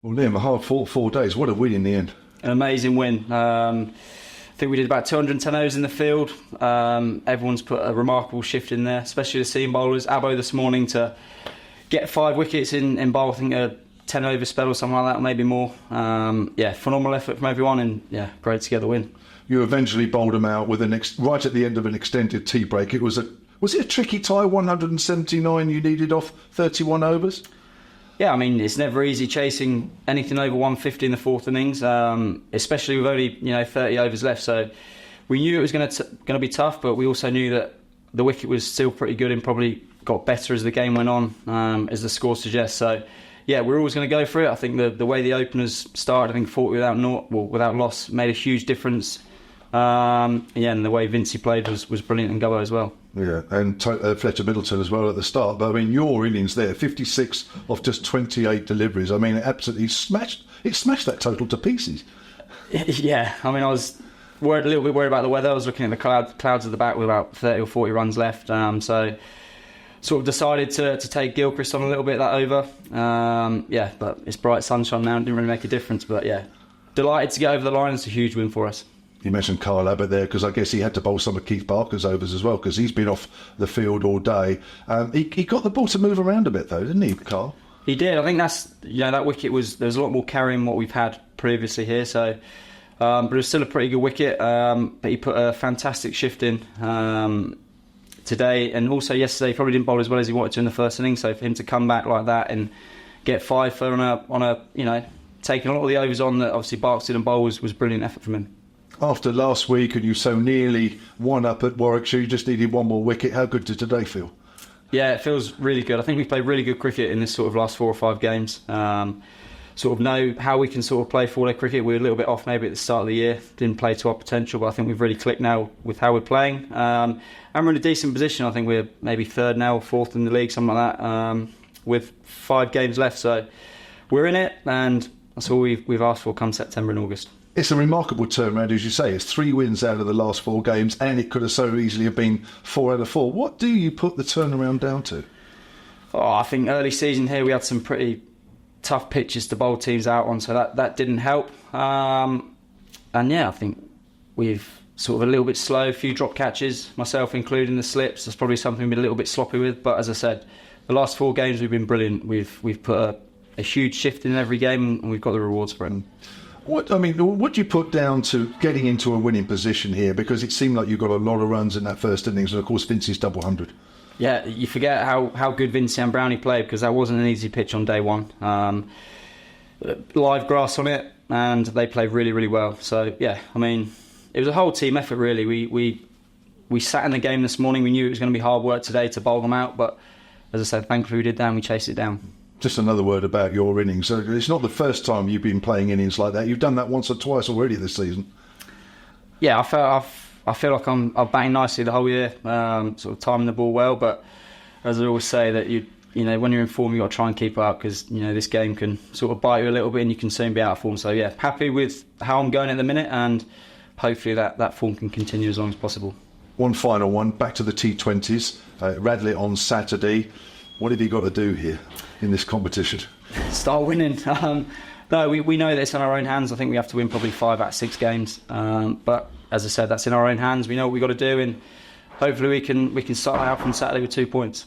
Well, Liam, a hard fought 4 days. What a win in the end. An amazing win. I think we did about 210 overs in the field. Everyone's put a remarkable shift in there, especially the seam bowlers. Abbo this morning to get 5 wickets in bowl, I think a 10 over spell or something like that, or maybe more. Phenomenal effort from everyone, and great to get the win. You eventually bowled them out with right at the end of an extended tea break. Was it a tricky tie, 179 you needed off 31 overs? Yeah, I mean, it's never easy chasing anything over 150 in the fourth innings, especially with only 30 overs left. So we knew it was going to be tough, but we also knew that the wicket was still pretty good and probably got better as the game went on, as the score suggests. So yeah, we're always going to go for it. I think the way the openers started, I think 40 without loss made a huge difference. And the way Vincey played was brilliant in Gubbo as well. Yeah, and Fletcher Middleton as well at the start. But I mean, your innings there, 56 off just 28 deliveries. I mean, it absolutely smashed that total to pieces. Yeah, I mean, I was a little bit worried about the weather. I was looking at the clouds at the back with about 30 or 40 runs left. So sort of decided to take Gilchrist on a little bit that over. But it's bright sunshine now. It didn't really make a difference. But yeah, delighted to get over the line. It's a huge win for us. You mentioned Kyle Abbott there because I guess he had to bowl some of Keith Barker's overs as well because he's been off the field all day. He got the ball to move around a bit though, didn't he, Kyle? He did. I think that's that wicket there was a lot more carrying what we've had previously here. So, but it was still a pretty good wicket. But he put a fantastic shift in today, and also yesterday he probably didn't bowl as well as he wanted to in the first innings. So for him to come back like that and get 5 for on a taking a lot of the overs on that obviously Barks did and bowl was brilliant effort from him. After last week and you so nearly won up at Warwickshire, you just needed one more wicket. How good did today feel? Yeah, it feels really good. I think we've played really good cricket in this sort of last 4 or 5 games. Sort of know how we can sort of play 4-day cricket. We were a little bit off maybe at the start of the year. Didn't play to our potential, but I think we've really clicked now with how we're playing. And we're in a decent position. I think we're maybe 3rd now or 4th in the league, something like that, with 5 games left. So we're in it, and that's all we've asked for come September and August. It's a remarkable turnaround, as you say. It's 3 wins out of the last 4 games, and it could have so easily have been 4 out of 4. What do you put the turnaround down to? I think early season here we had some pretty tough pitches to bowl teams out on, so that didn't help. I think we've sort of a little bit slow, a few drop catches, myself including the slips. That's probably something we've been a little bit sloppy with. But as I said, the last 4 games we've been brilliant. We've put a huge shift in every game, and we've got the rewards for it. What do you put down to getting into a winning position here? Because it seemed like you got a lot of runs in that first innings, and of course Vincey's double 100. Yeah, you forget how good Vincey and Brownie played because that wasn't an easy pitch on day one. Live grass on it, and they played really, really well. So yeah, I mean, it was a whole team effort really. We sat in the game this morning. We knew it was going to be hard work today to bowl them out, but as I said, thankfully we did that and we chased it down. Just another word about your innings. So it's not the first time you've been playing innings like that. You've done that once or twice already this season. Yeah, I feel like I'm batting nicely the whole year, sort of timing the ball well. But as I always say, that when you're in form, you got to try and keep up because this game can sort of bite you a little bit and you can soon be out of form. So yeah, happy with how I'm going at the minute, and hopefully that form can continue as long as possible. One final one, back to the T20s. Radlett on Saturday. What have you got to do here in this competition? Start winning. No, we know that it's in our own hands. I think we have to win probably 5 out of 6 games. But as I said, that's in our own hands. We know what we've got to do, and hopefully we can start out from Saturday with 2 points.